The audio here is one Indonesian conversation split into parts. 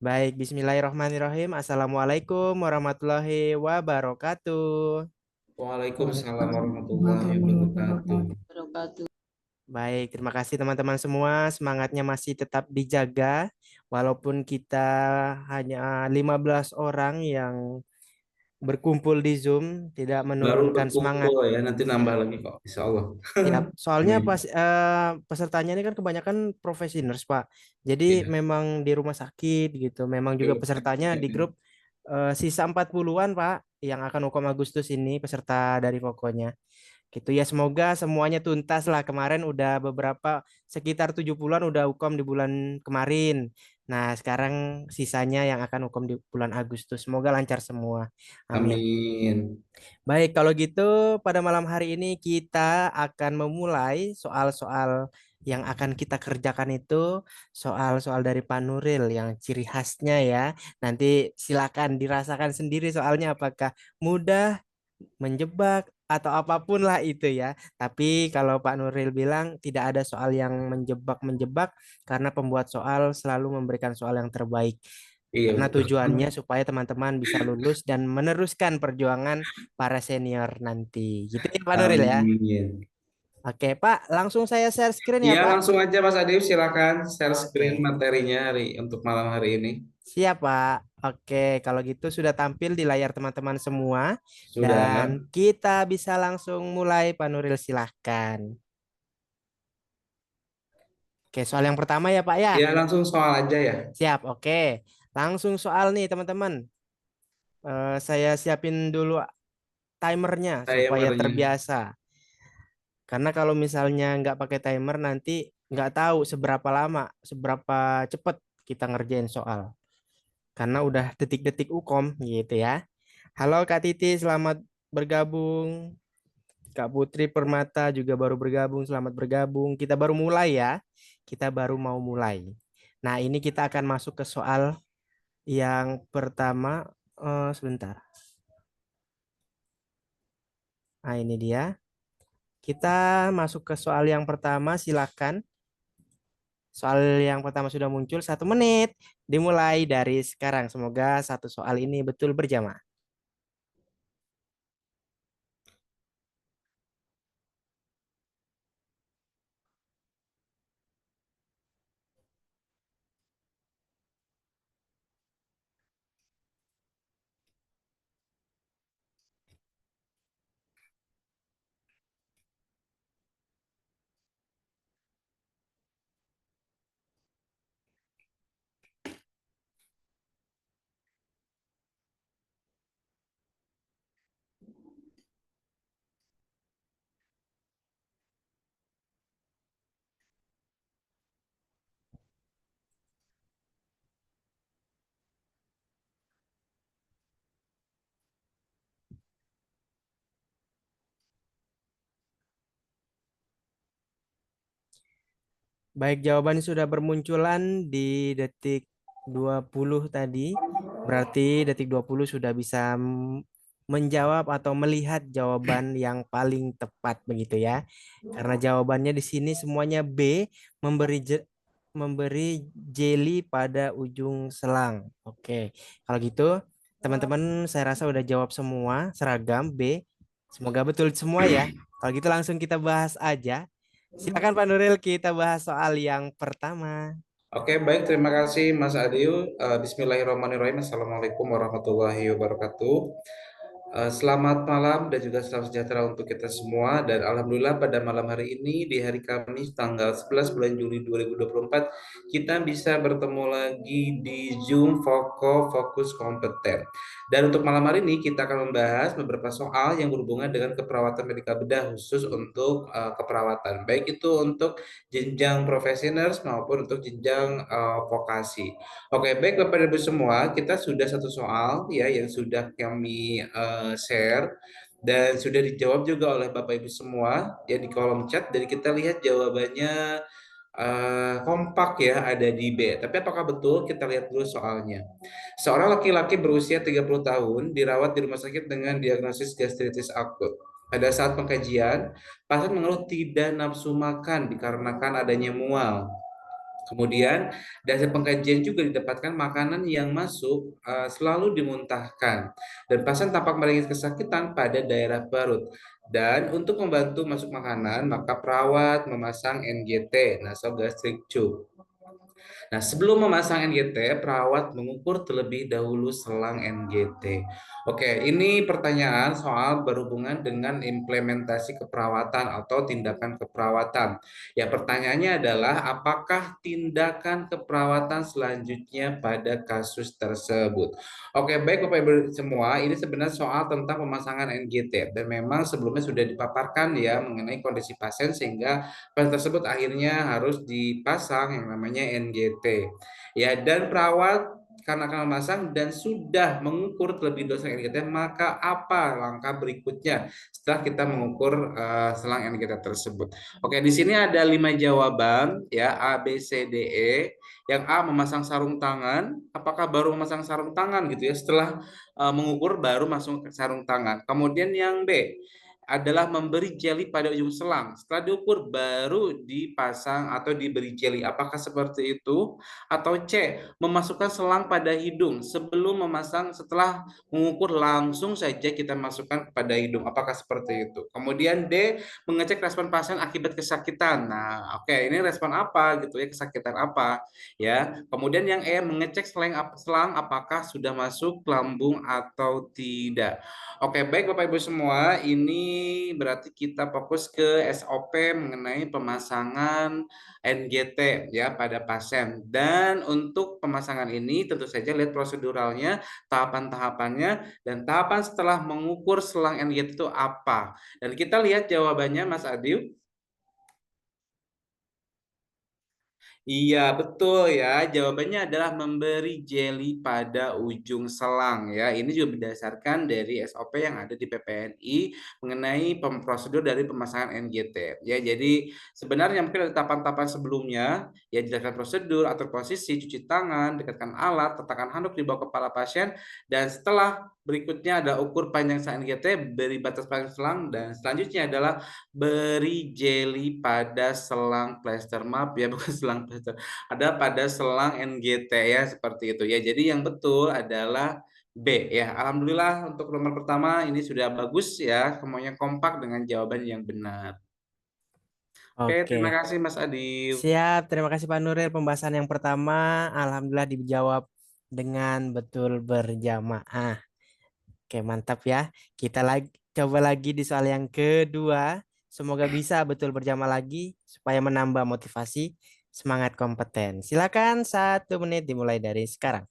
Baik, bismillahirrahmanirrahim. Assalamualaikum warahmatullahi wabarakatuh. Waalaikumsalam warahmatullahi Warahmatullahi wabarakatuh. wabarakatuh. Baik, terima kasih teman-teman semua. Semangatnya masih tetap dijaga. Walaupun kita hanya 15 orang yang berkumpul di Zoom, tidak Baru menurunkan semangat. berkumpul ya, nanti nambah lagi kok, insya Allah. Siap. Soalnya Amin. pesertanya ini kan kebanyakan profesioners, Pak. Jadi Iya, memang di rumah sakit gitu. Memang di juga rumah sakit pesertanya ya di kan. grup sisa 40-an, Pak, yang akan hukum Agustus ini peserta dari Fokonya. Gitu ya, semoga semuanya tuntas lah. Kemarin udah beberapa sekitar 70-an udah hukum di bulan kemarin. Nah, sekarang sisanya yang akan hukum di bulan Agustus. Semoga lancar semua. Amin. Amin. Baik, kalau gitu pada malam hari ini kita akan memulai soal-soal yang akan kita kerjakan itu soal-soal dari Pak Nuril yang ciri khasnya ya. Nanti silakan dirasakan sendiri soalnya apakah mudah, menjebak atau apapun lah itu ya. Tapi kalau Pak Nuril bilang tidak ada soal yang menjebak-menjebak karena pembuat soal selalu memberikan soal yang terbaik. Iya Karena betul. tujuannya supaya teman-teman bisa lulus dan meneruskan perjuangan para senior nanti. Gitu ya Pak Nuril ya. Amin. Oke Pak, langsung saya share screen ya Iya Pak. langsung aja Mas Adif, silakan share screen Oke, materinya untuk malam hari ini. siap Pak. Oke, kalau gitu sudah tampil di layar teman-teman semua. Dan Sudah. kita bisa langsung mulai Pak Nuril silahkan. Oke, soal yang pertama ya Pak ya. Ya langsung soal aja ya. Siap, oke. Langsung soal nih teman-teman. Saya siapin dulu timernya supaya Timernya. terbiasa. Karena kalau misalnya nggak pakai timer nanti nggak tahu seberapa lama, seberapa cepat kita ngerjain soal. Karena udah detik-detik ukom gitu ya. Halo Kak Titi, selamat bergabung. Kak Putri Permata juga baru bergabung, selamat bergabung. Kita baru mulai ya. Kita baru mau mulai. Nah, ini kita akan masuk ke soal yang pertama. Sebentar. Nah, ini dia. Kita masuk ke soal yang pertama, silakan. Soal yang pertama sudah muncul 1 menit. Dimulai dari sekarang. Semoga satu soal ini betul berjamaah. Baik, jawaban sudah bermunculan di detik 20 tadi. Berarti detik 20 sudah bisa menjawab atau melihat jawaban yang paling tepat begitu ya. Karena jawabannya di sini semuanya B, memberi memberi jeli pada ujung selang. Oke. Kalau gitu teman-teman saya rasa udah jawab semua seragam B. Semoga betul semua ya. Kalau gitu langsung kita bahas aja. Silakan Pak Nuril, kita bahas soal yang pertama. Oke, baik. Terima kasih Mas Adil. Bismillahirrahmanirrahim. Assalamualaikum warahmatullahi wabarakatuh. Selamat malam dan juga salam sejahtera untuk kita semua. Dan Alhamdulillah pada malam hari ini di hari Kamis tanggal 11 bulan Juli 2024 kita bisa bertemu lagi di Zoom Fokus Kompeten. Dan untuk malam hari ini kita akan membahas beberapa soal yang berhubungan dengan keperawatan medikal bedah khusus untuk keperawatan. Baik itu untuk jenjang profesional maupun untuk jenjang vokasi. Oke, baik Bapak dan Ibu semua, kita sudah satu soal ya yang sudah kami share dan sudah dijawab juga oleh Bapak Ibu semua ya di kolom chat. Jadi kita lihat jawabannya kompak ya ada di B. Tapi apakah betul? Kita lihat dulu soalnya. Seorang laki-laki berusia 30 tahun dirawat di rumah sakit dengan diagnosis gastritis akut. Pada saat pengkajian, pasien mengeluh tidak nafsu makan dikarenakan adanya mual. Kemudian dari pengkajian juga didapatkan makanan yang masuk selalu dimuntahkan dan pasien tampak meringis kesakitan pada daerah perut. Dan untuk membantu masuk makanan, maka perawat memasang NGT, nasogastric tube. Nah, sebelum memasang NGT, perawat mengukur terlebih dahulu selang NGT. Oke, ini pertanyaan soal berhubungan dengan implementasi keperawatan atau tindakan keperawatan. Ya, pertanyaannya adalah apakah tindakan keperawatan selanjutnya pada kasus tersebut? Oke, baik Bapak Ibu semua, ini sebenarnya soal tentang pemasangan NGT dan memang sebelumnya sudah dipaparkan ya mengenai kondisi pasien sehingga pasien tersebut akhirnya harus dipasang yang namanya NGT. Ya, dan perawat karena akan memasang dan sudah mengukur terlebih dahulu selang NGT, maka apa langkah berikutnya setelah kita mengukur selang NGT tersebut? Oke, di sini ada 5 jawaban ya A, B, C, D, E. Yang A memasang sarung tangan, apakah baru memasang sarung tangan gitu ya setelah mengukur baru masuk ke sarung tangan. Kemudian yang B adalah memberi jeli pada ujung selang. Setelah diukur baru dipasang atau diberi jeli. Apakah seperti itu? Atau C, memasukkan selang pada hidung sebelum memasang, setelah mengukur langsung saja kita masukkan pada hidung. Apakah seperti itu? Kemudian D, mengecek respon pasien akibat kesakitan. Nah, oke, ini respon apa gitu ya, kesakitan apa ya. Kemudian yang E, mengecek selang apakah sudah masuk lambung atau tidak. Oke, baik Bapak Ibu semua, ini berarti kita fokus ke SOP mengenai pemasangan NGT ya pada pasien. Dan untuk pemasangan ini tentu saja lihat proseduralnya, tahapan-tahapannya, dan tahapan setelah mengukur selang NGT itu apa. Dan kita lihat jawabannya Mas Adil. Iya, betul ya. Jawabannya adalah memberi jeli pada ujung selang ya. Ini juga berdasarkan dari SOP yang ada di PPNI mengenai prosedur dari pemasangan NGT. Ya, jadi sebenarnya mungkin ada tahapan-tahapan sebelumnya, ya jelaskan prosedur, atur posisi, cuci tangan, dekatkan alat, letakkan handuk di bawah kepala pasien, dan setelah berikutnya ada ukur panjang selang NGT, beri batas panjang selang, dan selanjutnya adalah beri jeli pada selang plester, maaf ya bukan selang plester, ada pada selang NGT ya seperti itu ya. Jadi yang betul adalah B ya. Alhamdulillah untuk nomor pertama ini sudah bagus ya, semuanya kompak dengan jawaban yang benar. Oke, terima Oke, kasih Mas Adil. siap. Terima kasih Pak Nuril. Pembahasan yang pertama, alhamdulillah dijawab dengan betul berjamaah. Oke, mantap ya. Kita lagi coba lagi di soal yang kedua. Semoga bisa betul berjamaah lagi supaya menambah motivasi, semangat kompeten. Silakan 1 menit dimulai dari sekarang.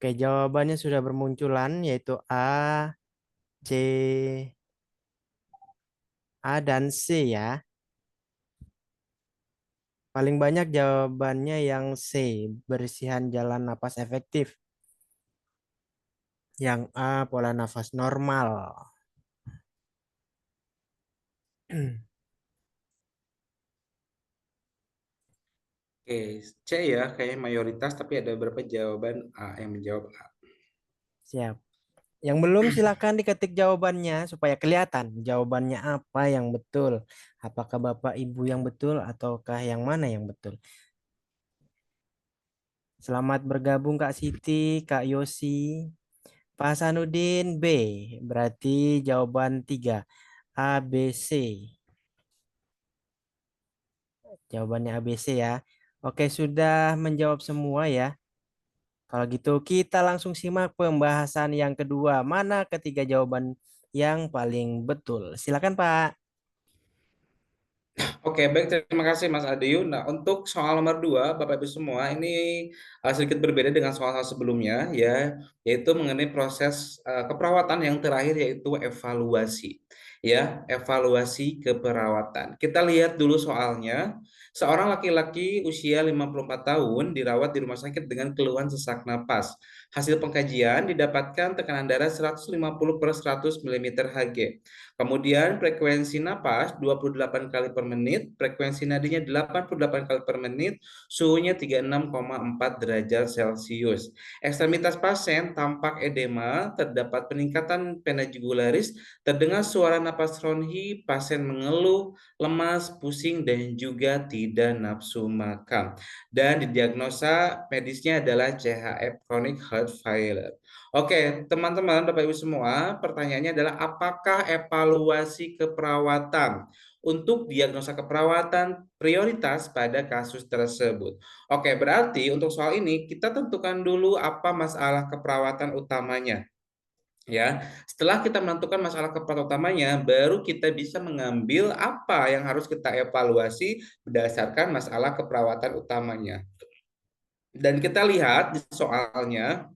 Oke, jawabannya sudah bermunculan yaitu A, C, A dan C ya. Paling banyak jawabannya yang C, bersihan jalan napas efektif. Yang A, pola nafas normal. Oke, C ya kayak mayoritas tapi ada beberapa jawaban A yang menjawab A. Siap. Yang belum silakan diketik jawabannya supaya kelihatan jawabannya apa yang betul. Apakah Bapak Ibu yang betul ataukah yang mana yang betul? Selamat bergabung Kak Siti, Kak Yosi, Pak Hasanuddin B. Berarti jawaban 3. A, B, C. Jawabannya A, B, C ya. Oke, sudah menjawab semua ya. Kalau gitu kita langsung simak pembahasan yang kedua. Mana ketiga jawaban yang paling betul? Silakan Pak. Oke, baik. Terima kasih Mas Adiyu. Nah, untuk soal nomor dua, Bapak Ibu semua, ini sedikit berbeda dengan soal-soal sebelumnya, ya, yaitu mengenai proses keperawatan yang terakhir, yaitu evaluasi. Ya, evaluasi keperawatan. Kita lihat dulu soalnya. Seorang laki-laki usia 54 tahun dirawat di rumah sakit dengan keluhan sesak napas. Hasil pengkajian didapatkan tekanan darah 150 per 100 mm Hg. Kemudian frekuensi napas 28 kali per menit, frekuensi nadinya 88 kali per menit, suhunya 36,4 derajat Celcius. Ekstremitas pasien tampak edema, terdapat peningkatan vena jugularis, terdengar suara napas ronhi, pasien mengeluh, lemas, pusing, dan juga tidak nafsu makan. Dan didiagnosa medisnya adalah CHF, chronic heart failure. Oke, teman-teman, Bapak Ibu semua, pertanyaannya adalah apakah evaluasi keperawatan untuk diagnosa keperawatan prioritas pada kasus tersebut? Oke, berarti untuk soal ini kita tentukan dulu apa masalah keperawatan utamanya. Ya, setelah kita menentukan masalah keperawatan utamanya, baru kita bisa mengambil apa yang harus kita evaluasi berdasarkan masalah keperawatan utamanya. Dan kita lihat di soalnya,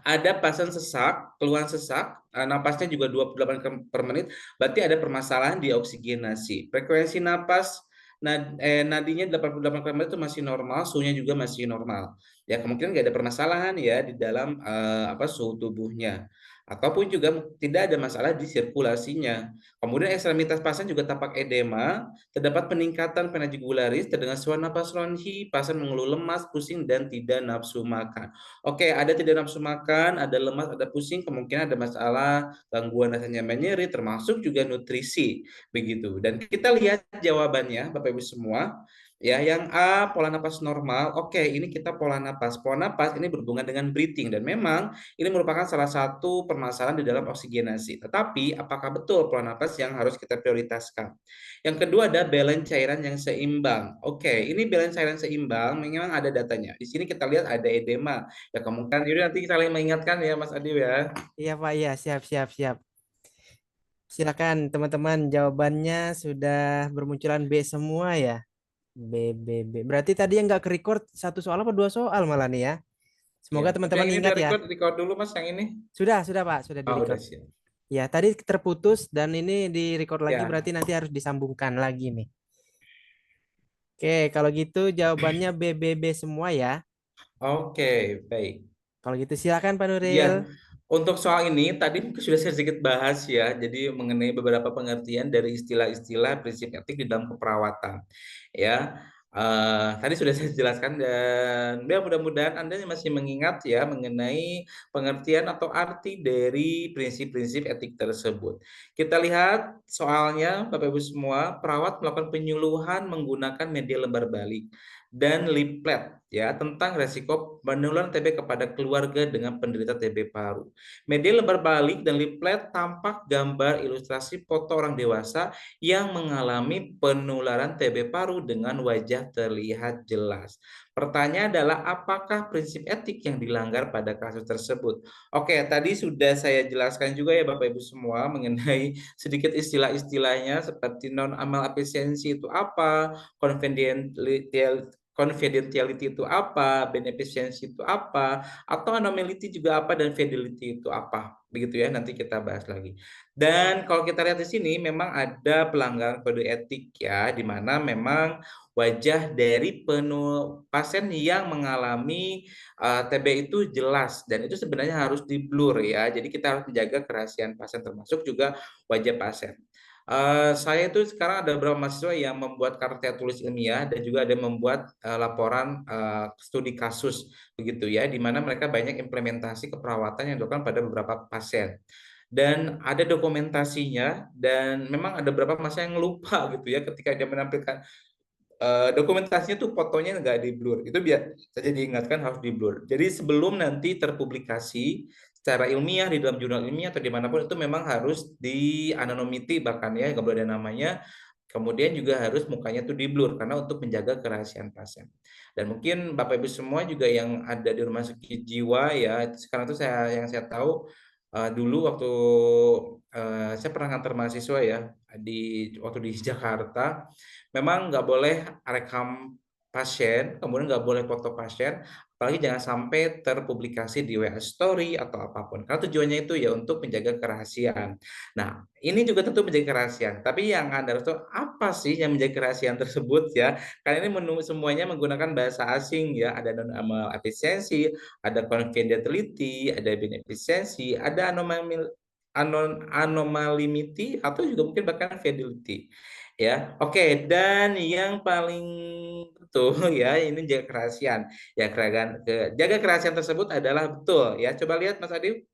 ada pasien sesak, keluhan sesak, napasnya juga 28 per menit, berarti ada permasalahan di oksigenasi. Frekuensi napas nadinya 88 km itu masih normal, suhunya juga masih normal. Ya, kemungkinan nggak ada permasalahan ya di dalam suhu tubuhnya. Ataupun juga tidak ada masalah di sirkulasinya. Kemudian ekstremitas pasien juga tampak edema, terdapat peningkatan vena jugularis, terdengar suara napas ronhi, pasien mengeluh lemas, pusing, dan tidak nafsu makan. Oke, ada tidak nafsu makan, ada lemas, ada pusing, kemungkinan ada masalah gangguan rasa nyaman nyeri, termasuk juga nutrisi, begitu. Dan kita lihat jawabannya, Bapak Ibu semua. Ya, yang A pola napas normal. Oke, ini kita pola napas. Pola napas ini berhubungan dengan breathing dan memang ini merupakan salah satu permasalahan di dalam oksigenasi. Tetapi apakah betul pola napas yang harus kita prioritaskan? Yang kedua ada balance cairan yang seimbang. Oke, ini balance cairan seimbang memang ada datanya. Di sini kita lihat ada edema. Ya kemungkinan jadi nanti saling mengingatkan ya Mas Adi ya. Iya Pak, iya siap siap siap. Silakan teman-teman, jawabannya sudah bermunculan B semua ya. B B B. Berarti tadi yang nggak ke-record satu soal apa dua soal malah nih ya. Ya, Semoga tapi teman-teman yang ini ingat udah ya. record dulu Mas yang ini. Sudah Pak, sudah Oh, udah di-record. siap. Ya, tadi terputus dan ini di-record lagi Ya. berarti nanti harus disambungkan lagi nih. Oke, kalau gitu jawabannya B B B semua ya. Oke, baik. Kalau gitu silakan Pak Iya, Nuril. untuk soal ini tadi sudah saya sedikit bahas ya, jadi mengenai beberapa pengertian dari istilah-istilah prinsip etik di dalam keperawatan. Ya, tadi sudah saya jelaskan dan ya mudah-mudahan Anda masih mengingat ya mengenai pengertian atau arti dari prinsip-prinsip etik tersebut. Kita lihat soalnya, Bapak Ibu semua, perawat melakukan penyuluhan menggunakan media lembar balik dan leaflet ya tentang resiko penularan TB kepada keluarga dengan penderita TB paru. Media lembar balik dan leaflet tampak gambar ilustrasi foto orang dewasa yang mengalami penularan TB paru dengan wajah terlihat jelas. Pertanyaan adalah apakah prinsip etik yang dilanggar pada kasus tersebut? Oke, tadi sudah saya jelaskan juga ya Bapak Ibu semua mengenai sedikit istilah-istilahnya seperti non-amal efisiensi itu apa, confidentiality itu apa, beneficiency itu apa, atau anomality juga apa, dan fidelity itu apa. Begitu ya, nanti kita bahas lagi. Dan kalau kita lihat di sini, memang ada pelanggaran kode etik ya, di mana memang wajah dari pasien yang mengalami TB itu jelas, dan itu sebenarnya harus di blur ya. Jadi kita harus menjaga kerahasiaan pasien, termasuk juga wajah pasien. Saya itu sekarang ada beberapa mahasiswa yang membuat karya tulis ilmiah dan juga ada yang membuat laporan studi kasus begitu ya, di mana mereka banyak implementasi keperawatan yang dilakukan pada beberapa pasien. Dan ada dokumentasinya dan memang ada beberapa masa yang lupa gitu ya ketika dia menampilkan dokumentasinya tuh fotonya nggak di blur. Itu biar saja diingatkan harus di blur. Jadi sebelum nanti terpublikasi secara ilmiah di dalam jurnal ilmiah atau dimanapun itu memang harus di anonymity bahkan ya nggak boleh ada namanya Kemudian juga harus mukanya tuh di blur karena untuk menjaga kerahasiaan pasien. Dan mungkin Bapak Ibu semua juga yang ada di rumah sakit jiwa ya, sekarang tuh yang saya tahu dulu waktu saya pernah ngantar mahasiswa ya waktu di Jakarta, memang nggak boleh rekam pasien, kemudian nggak boleh foto pasien, apalagi jangan sampai terpublikasi di WA Story atau apapun. Karena tujuannya itu ya untuk menjaga kerahasiaan. Nah, ini juga tentu menjaga kerahasiaan. Tapi yang Anda harus tahu apa sih yang menjaga kerahasiaan tersebut ya? Karena ini semuanya menggunakan bahasa asing ya. Ada non-amal efisiensi, ada confidentiality, ada beneficiency, ada anomalimity atau juga mungkin bahkan fidelity ya. Oke, dan yang paling betul ya ini jaga kerahasiaan. Ya, jaga kerahasiaan tersebut adalah betul ya. Coba lihat Mas Adi.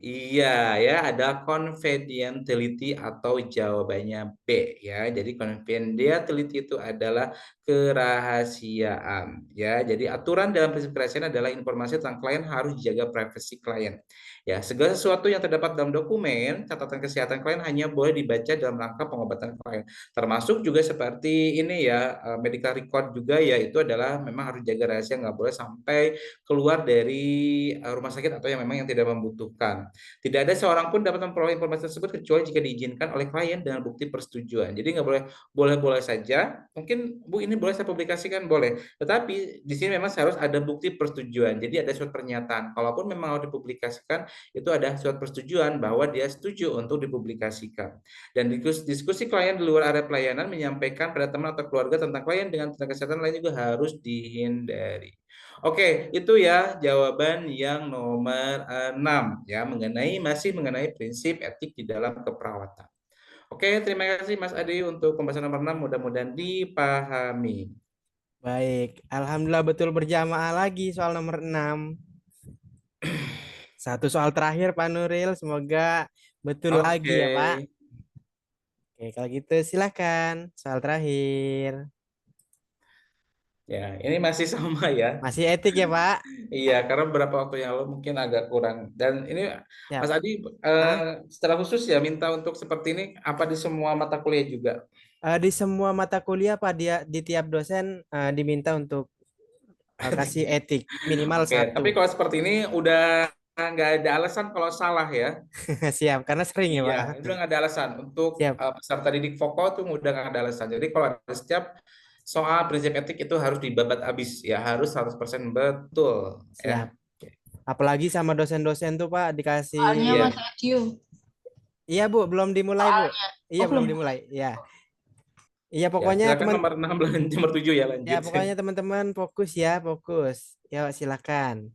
Iya ya, ada confidentiality atau jawabannya B ya. Jadi confidentiality itu adalah kerahasiaan ya. Jadi aturan dalam prinsip kerahasiaan adalah informasi tentang klien harus dijaga privasi klien. Ya, segala sesuatu yang terdapat dalam dokumen catatan kesehatan klien hanya boleh dibaca dalam rangka pengobatan klien. Termasuk juga seperti ini ya, medical record juga ya itu adalah memang harus jaga rahasia, nggak boleh sampai keluar dari rumah sakit atau yang memang yang tidak membutuhkan. Tidak ada seorang pun dapat memperoleh informasi tersebut kecuali jika diizinkan oleh klien dengan bukti persetujuan. Jadi nggak boleh, boleh-boleh saja. Mungkin Bu ini boleh saya publikasikan boleh. Tetapi di sini memang harus ada bukti persetujuan. Jadi ada surat pernyataan. Kalaupun memang harus dipublikasikan, itu ada surat persetujuan bahwa dia setuju untuk dipublikasikan. Dan diskusi klien di luar area pelayanan menyampaikan pada teman atau keluarga tentang klien dengan tenaga kesehatan lain juga harus dihindari. Oke, itu ya jawaban yang nomor 6 ya masih mengenai prinsip etik di dalam keperawatan. Oke, terima kasih Mas Adi untuk pembahasan nomor 6 mudah-mudahan dipahami. Baik, alhamdulillah betul berjamaah lagi soal nomor 6. Satu soal terakhir Pak Nuril, semoga betul lagi Oke. ya Pak. Oke, kalau gitu silakan soal terakhir. Ya, ini masih sama ya. Masih etik ya Pak? Iya, karena beberapa waktu yang lalu mungkin agak kurang. Dan ini Mas Siap. Adi eh, Ah, secara khusus ya minta untuk seperti ini apa di semua mata kuliah juga. di semua mata kuliah Pak dia di tiap dosen diminta untuk kasih etik minimal Oke, satu. tapi kalau seperti ini udah nggak ada alasan kalau salah ya. Siap, karena sering ya Iya, Pak. itu udah nggak ada alasan. Untuk Siap, peserta didik vokal tuh udah nggak ada alasan. Jadi kalau ada setiap soal prinsip etik itu harus dibabat habis ya, harus 100% betul ya. siap. Apalagi sama dosen-dosen tuh Pak dikasih. Soalnya Mas Iya, Adio. Iya Bu, belum dimulai Bu. Soalnya. Iya Oh belum belum. dimulai. Iya. Iya ya pokoknya silakan teman nomor 6 nomor 7 ya ya lanjut. pokoknya teman-teman fokus ya, fokus. Ya silakan.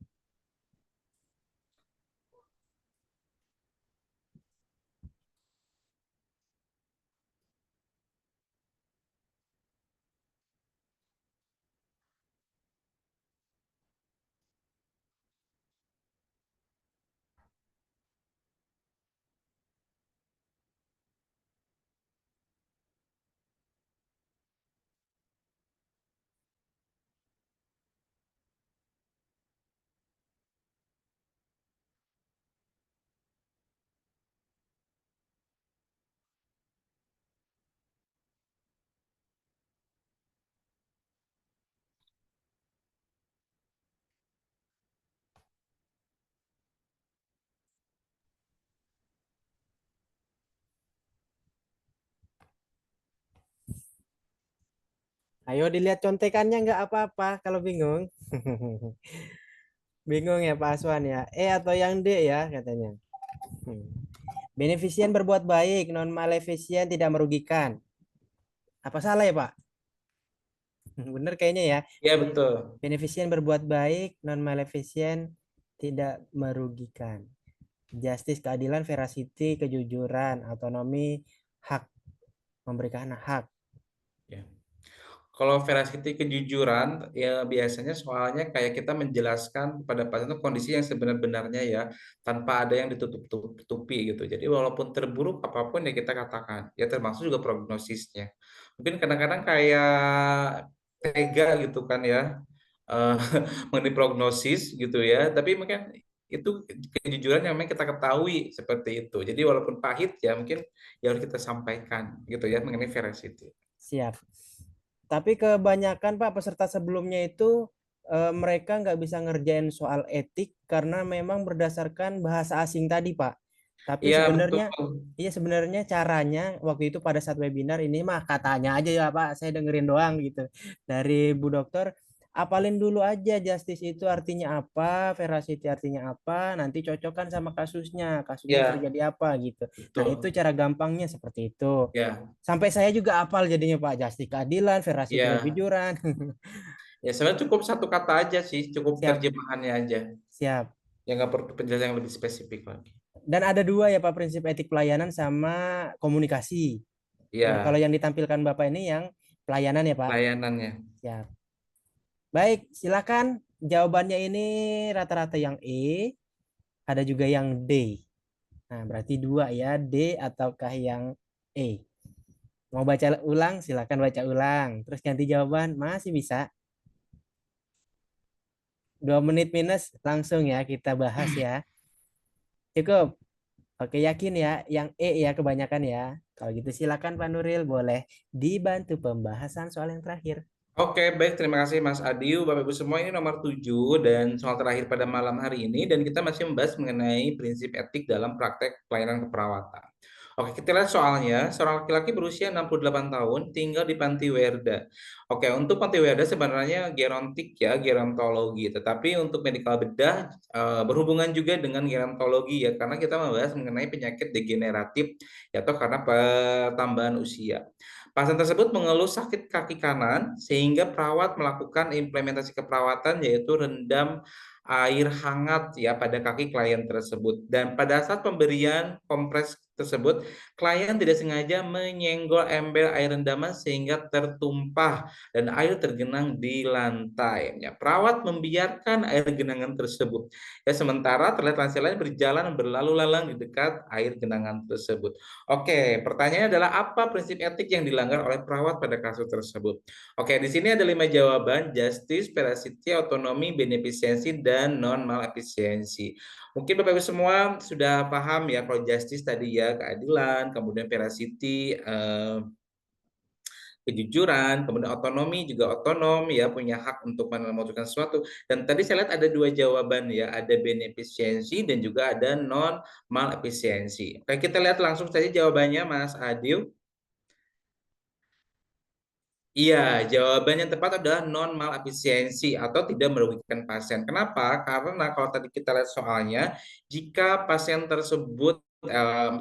Ayo dilihat contekannya nggak apa-apa kalau bingung. Bingung ya Pak Aswan ya. Atau yang D ya katanya. Hmm. Beneficient berbuat baik, non maleficient tidak merugikan. Apa salah ya Pak? Bener kayaknya ya. Iya betul. Beneficient berbuat baik, non maleficient tidak merugikan. Justice keadilan, veracity kejujuran, autonomi hak memberikan hak. Ya. Kalau veracity kejujuran, ya biasanya soalnya kayak kita menjelaskan kepada pasien itu kondisi yang sebenar-benarnya ya, tanpa ada yang ditutup-tutupi gitu. Jadi walaupun terburuk apapun ya kita katakan, ya termasuk juga prognosisnya. Mungkin kadang-kadang kayak tega gitu kan ya, eh, mengenai prognosis gitu ya. Tapi mungkin Itu kejujuran yang memang kita ketahui seperti itu. Jadi walaupun pahit ya mungkin ya harus kita sampaikan gitu ya mengenai veracity. Siap. Tapi kebanyakan Pak peserta sebelumnya itu mereka nggak bisa ngerjain soal etik karena memang berdasarkan bahasa asing tadi Pak. Tapi Iya betul. sebenarnya, iya sebenarnya caranya waktu itu pada saat webinar ini mah katanya aja ya Pak, saya dengerin doang gitu. Dari Bu Dokter, apalin dulu aja justice itu artinya apa, veracity artinya apa, nanti cocokkan sama kasusnya, kasusnya Ya terjadi apa gitu. Nah itu betul. cara gampangnya seperti itu. Ya, Sampai saya juga hafal jadinya Pak, justice keadilan, veracity ya, kejujuran. ya sebenarnya cukup satu kata aja sih, cukup Siap, terjemahannya aja. siap. Ya nggak perlu penjelasan yang lebih spesifik lagi. Dan ada dua ya Pak prinsip etik pelayanan sama komunikasi. Nah, kalau Ya, yang ditampilkan Bapak ini yang pelayanan ya, Pak. layanannya. Ya. Baik, silakan. Jawabannya ini rata-rata yang E, ada juga yang D. Nah, berarti dua ya, D ataukah yang E. Mau baca ulang, silakan baca ulang. Terus ganti jawaban, masih bisa. 2 menit minus, langsung ya kita bahas ya. Cukup. Oke, yakin ya, yang E ya kebanyakan ya. Kalau gitu silakan Pak Nuril, boleh dibantu pembahasan soal yang terakhir. Oke, baik. Terima kasih Mas Adiu. Bapak Ibu semua, ini nomor 7 dan soal terakhir pada malam hari ini. Dan kita masih membahas mengenai prinsip etik dalam praktek pelayanan keperawatan. Oke, kita lihat soalnya. Seorang laki-laki berusia 68 tahun tinggal di Panti Werda. Oke, untuk Panti Werda sebenarnya gerontik ya, gerontologi. Tetapi untuk medikal bedah berhubungan juga dengan gerontologi ya, karena kita membahas mengenai penyakit degeneratif ya, atau karena pertambahan usia. Pasien tersebut mengeluh sakit kaki kanan sehingga perawat melakukan implementasi keperawatan yaitu rendam air hangat ya pada kaki klien tersebut. Dan pada saat pemberian kompres tersebut, klien tidak sengaja menyenggol ember air rendaman sehingga tertumpah dan air tergenang di lantai. Ya, perawat membiarkan air genangan tersebut. Ya, sementara terlihat lansia lain berjalan berlalu lalang di dekat air genangan tersebut. Oke, pertanyaannya adalah apa prinsip etik yang dilanggar oleh perawat pada kasus tersebut? Oke, di sini ada 5 jawaban: justice, veracity, autonomi, beneficiency, dan non-malefisiency. Mungkin Bapak Ibu semua sudah paham ya kalau justice tadi ya keadilan, kemudian veracity, kejujuran, kemudian otonomi juga otonom ya punya hak untuk memutuskan sesuatu. Dan tadi saya lihat ada 2 jawaban ya, ada beneficiency dan juga ada non malefisiency. Oke, kita lihat langsung saja jawabannya Mas Adil. Iya, jawaban yang tepat adalah non malefisiensi atau tidak merugikan pasien. Kenapa? Karena kalau tadi kita lihat soalnya, jika pasien tersebut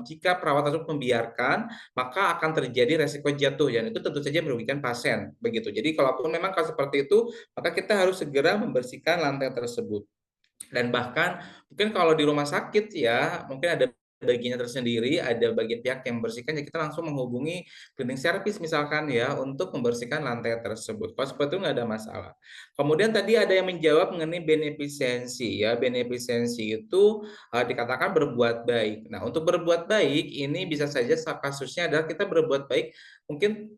jika perawat tersebut membiarkan, maka akan terjadi resiko jatuh dan itu tentu saja merugikan pasien. Begitu. Jadi kalaupun memang kalau seperti itu, maka kita harus segera membersihkan lantai tersebut. Dan bahkan mungkin kalau di rumah sakit ya, mungkin ada bagiannya tersendiri, ada bagian pihak yang membersihkan, ya kita langsung menghubungi cleaning service misalkan ya, untuk membersihkan lantai tersebut. Kalau seperti itu nggak ada masalah. Kemudian tadi ada yang menjawab mengenai beneficiency ya, beneficiency itu dikatakan berbuat baik. Nah, untuk berbuat baik ini bisa saja kasusnya adalah kita berbuat baik mungkin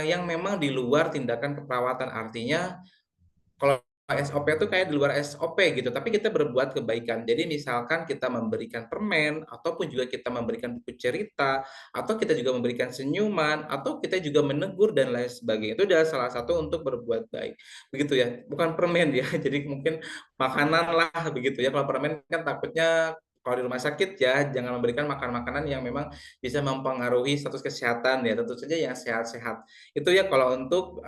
yang memang di luar tindakan keperawatan. Artinya kalau SOP itu kayak di luar SOP gitu, tapi kita berbuat kebaikan. Jadi misalkan kita memberikan permen, ataupun juga kita memberikan buku cerita, atau kita juga memberikan senyuman, atau kita juga menegur dan lain sebagainya. Itu adalah salah satu untuk berbuat baik. Begitu ya, bukan permen ya. Jadi mungkin makanan lah begitu ya. Kalau permen kan takutnya kalau di rumah sakit ya jangan memberikan makanan-makanan yang memang bisa mempengaruhi status kesehatan ya, tentu saja yang sehat-sehat. Itu ya kalau untuk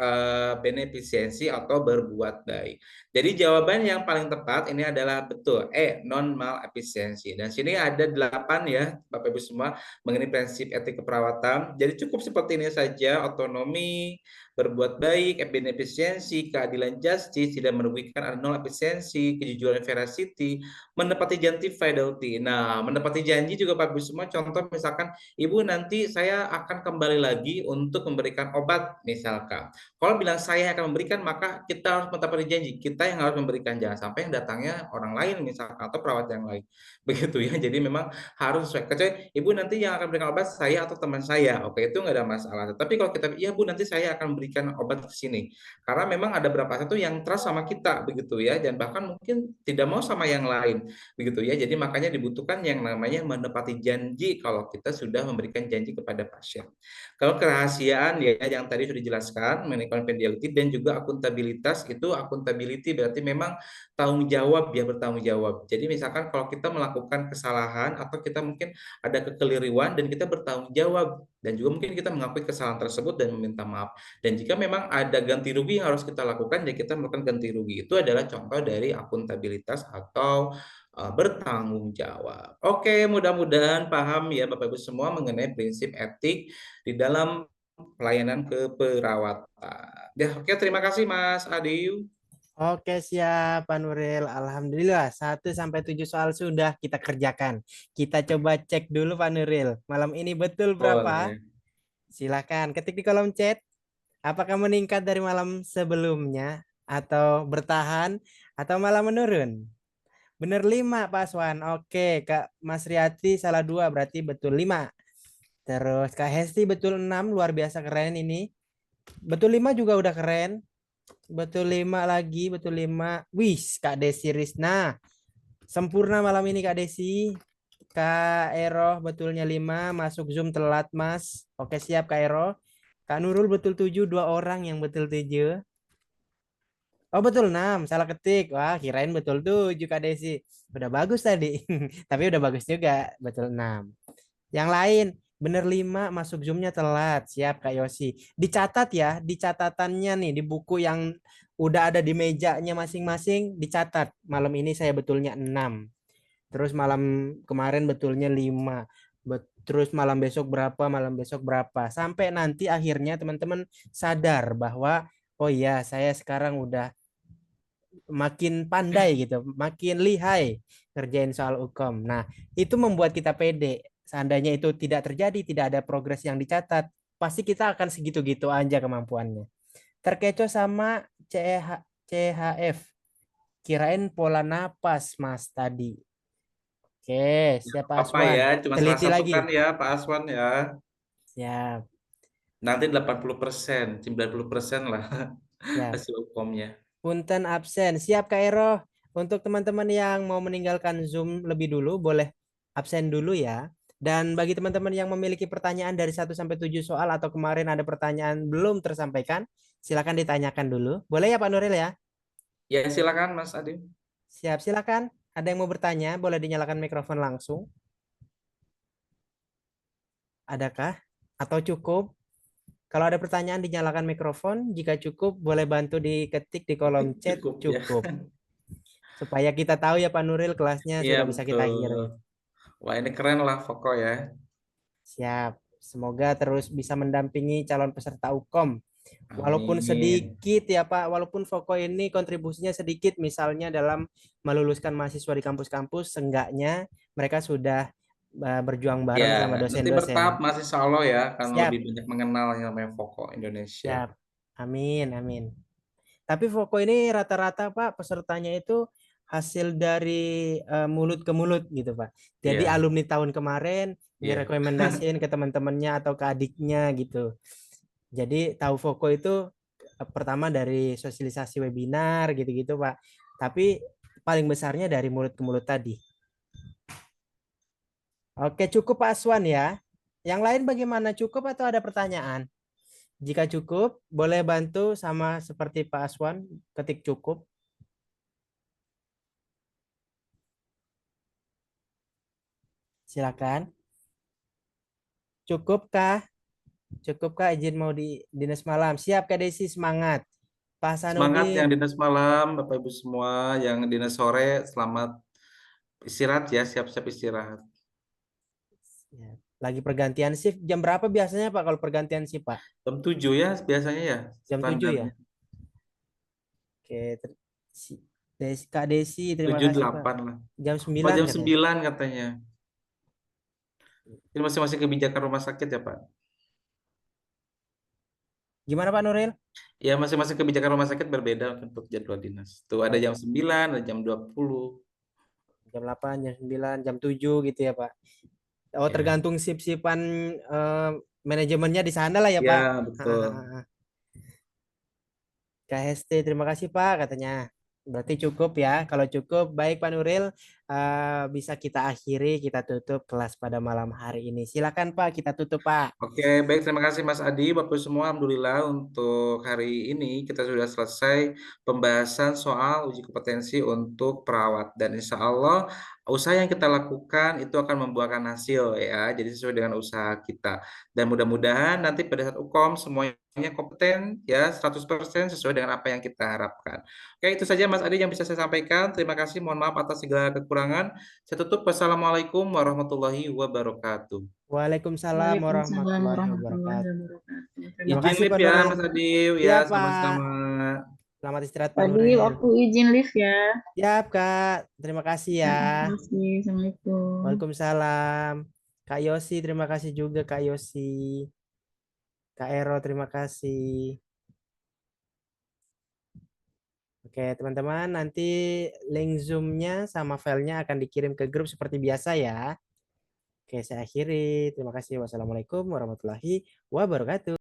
beneficiency atau berbuat baik. Jadi jawaban yang paling tepat ini adalah betul non malefisiency. Dan sini ada 8 ya Bapak Ibu semua mengenai prinsip etik keperawatan. Jadi cukup seperti ini saja: otonomi, berbuat baik, beneficiency, keadilan justice, tidak merugikan, ada non efisiensi, kejujuran veracity, menepati janji fidelity. Nah, menepati janji juga Bapak Ibu semua, contoh misalkan Ibu nanti saya akan kembali lagi untuk memberikan obat misalkan. Kalau bilang saya akan memberikan, maka kita harus menepati janji. Kita yang harus memberikan, jangan sampai yang datangnya orang lain misalkan atau perawat yang lain. Begitu ya. Jadi memang harus sesuai. Kecuali Ibu nanti yang akan memberikan obat saya atau teman saya. Oke, itu nggak ada masalah. Tapi kalau kita, iya Bu nanti saya akan memberikan obat ke sini. Karena memang ada beberapa pasien tuh yang trust sama kita begitu ya, dan bahkan mungkin tidak mau sama yang lain begitu ya. Jadi makanya dibutuhkan yang namanya menepati janji kalau kita sudah memberikan janji kepada pasien. Kalau kerahasiaan ya yang tadi sudah dijelaskan mengenai confidentiality dan juga akuntabilitas, itu akuntability berarti memang tanggung jawab ya, bertanggung jawab. Jadi misalkan kalau kita melakukan kesalahan atau kita mungkin ada kekeliruan dan kita bertanggung jawab dan juga mungkin kita mengakui kesalahan tersebut dan meminta maaf. Dan jika memang ada ganti rugi yang harus kita lakukan, ya kita melakukan ganti rugi. Itu adalah contoh dari akuntabilitas atau bertanggung jawab. Oke, mudah-mudahan paham ya Bapak Ibu semua mengenai prinsip etik di dalam pelayanan keperawatan. Ya, oke, terima kasih Mas Adi. Oke, siap, Pak Nuril. Alhamdulillah, 1 sampai 7 soal sudah kita kerjakan. Kita coba cek dulu, Pak Nuril. Malam ini betul berapa? Boleh. Silakan ketik di kolom chat. Apakah meningkat dari malam sebelumnya, atau bertahan, atau malah menurun? Bener 5, Pak Aswan. Oke, Kak Mas Riyati salah 2, berarti betul 5. Terus Kak Hesti betul 6, luar biasa keren ini. Betul 5 juga udah keren. Betul 5 lagi, betul 5. Wih, Kak Desi Risna. Sempurna malam ini Kak Desi. Kak Ero betulnya 5, masuk Zoom telat Mas. Oke siap Kak Ero. Kak Nurul betul 7, 2 orang yang betul 7. Oh betul 6, salah ketik. Wah kirain betul 7 Kak Desi. Udah bagus tadi. Tapi udah bagus juga, betul 6. Yang lain, bener 5, masuk Zoom-nya telat. Siap Kak Yosi. Dicatat ya, di catatannya nih, di buku yang udah ada di mejanya masing-masing, dicatat. Malam ini saya betulnya 6. Terus malam kemarin betulnya 5. Terus malam besok berapa, malam besok berapa. Sampai nanti akhirnya teman-teman sadar bahwa, oh iya saya sekarang udah makin pandai gitu, makin lihai ngerjain soal hukum. Nah, itu membuat kita pede. Seandainya itu tidak terjadi, tidak ada progres yang dicatat, pasti kita akan segitu-gitu aja kemampuannya. Terkecoh sama CHF. Kirain pola napas, Mas, tadi. Oke, siapa Apa ya, Aswan? cuma salah Teliti satu lagi. kan ya Pak Aswan ya. Siap, Nanti 80%, 90% lah siap. hasil hukumnya. Punten absen. Siap, Kak Ero. Untuk teman-teman yang mau meninggalkan Zoom lebih dulu, boleh absen dulu ya. Dan bagi teman-teman yang memiliki pertanyaan dari 1 sampai 7 soal atau kemarin ada pertanyaan belum tersampaikan, silakan ditanyakan dulu. Boleh ya Pak Nuril ya? Ya silakan Mas Adi. Siap, silakan. Ada yang mau bertanya, boleh dinyalakan mikrofon langsung. Adakah? Atau cukup? Kalau ada pertanyaan dinyalakan mikrofon, jika cukup boleh bantu diketik di kolom chat Cukup ya. cukup. Supaya kita tahu ya Pak Nuril kelasnya Iya sudah bisa kita betul. kirim. Wah ini keren lah Foko ya. Siap. Semoga terus bisa mendampingi calon peserta UKOM. Walaupun Amin. sedikit ya Pak, walaupun Foko ini kontribusinya sedikit misalnya dalam meluluskan mahasiswa di kampus-kampus, seenggaknya mereka sudah berjuang Ya, bareng sama nanti bertahap dosen-dosen. Mas Insya Allah ya akan lebih Siap, banyak mengenal yang namanya Foko Indonesia. siap. Amin, amin. Tapi Foko ini rata-rata Pak pesertanya itu hasil dari mulut ke mulut gitu Pak. Jadi Iya, alumni tahun kemarin iya. ngerekomendasiin ke teman-temannya atau ke adiknya gitu. Jadi tahu Foko itu pertama dari sosialisasi webinar gitu-gitu Pak. Tapi paling besarnya dari mulut ke mulut tadi. Oke, cukup Pak Aswan ya. Yang lain bagaimana, cukup atau ada pertanyaan? Jika cukup, boleh bantu sama seperti Pak Aswan ketik cukup. Silakan. Cukupkah? Cukupkah izin mau di dinas malam? Siap Kak Desi, semangat. Pak Semangat yang Sanudin. dinas malam, Bapak Ibu semua, yang dinas sore, selamat istirahat ya, siap-siap istirahat. Siap. Lagi pergantian shift. Jam berapa biasanya Pak kalau pergantian shift Pak? Jam 7 ya biasanya ya Jam 7 ya? standarnya. Oke. Kak Desi, terima 7 kasih Pak. 8 lah. Jam Oh 9 jam katanya. 9 katanya. Ini masing-masing kebijakan rumah sakit ya Pak. Gimana Pak Nuril? Ya masing-masing kebijakan rumah sakit berbeda untuk jadwal dinas. Tuh ada Oh, jam 9, ada jam 20. jam 8, jam 9, jam 7 gitu ya Pak. Oh, Ya, tergantung sip-sipan manajemennya di sana lah ya Pak. ya betul. Kak Hesti, terima kasih Pak katanya. Berarti cukup ya. Kalau cukup, baik Pak Nuril, bisa kita akhiri, kita tutup kelas pada malam hari ini. Silakan Pak, kita tutup Pak. Oke, baik. Terima kasih Mas Adi. Bapak semua, Alhamdulillah untuk hari ini kita sudah selesai pembahasan soal uji kompetensi untuk perawat. Dan insya Allah usaha yang kita lakukan itu akan membuahkan hasil ya. Jadi sesuai dengan usaha kita. Dan mudah-mudahan nanti pada saat UKOM semuanya kompeten ya 100% sesuai dengan apa yang kita harapkan. Oke, itu saja Mas Adi yang bisa saya sampaikan. Terima kasih. Mohon maaf atas segala kekurangan. Saya tutup. Wassalamualaikum warahmatullahi wabarakatuh. Waalaikumsalam Waalaikumsalam warahmatullahi warahmatullahi wabarakatuh. wabarakatuh. Terima Terima Izin kasih kasih. live Pak ya Nuril. Mas Adil ya Ya Pak. sama-sama. Selamat istirahat Pak Tadi Nuril. aku izin live ya. Siap Kak. Terima kasih ya. Terima kasih. Assalamualaikum. Waalaikumsalam. Kak Yosi, terima kasih juga Kak Yosi. Kak Ero, terima kasih. Oke, teman-teman, nanti link Zoom-nya sama filenya akan dikirim ke grup seperti biasa ya. Oke, saya akhiri. Terima kasih. Wassalamualaikum warahmatullahi wabarakatuh.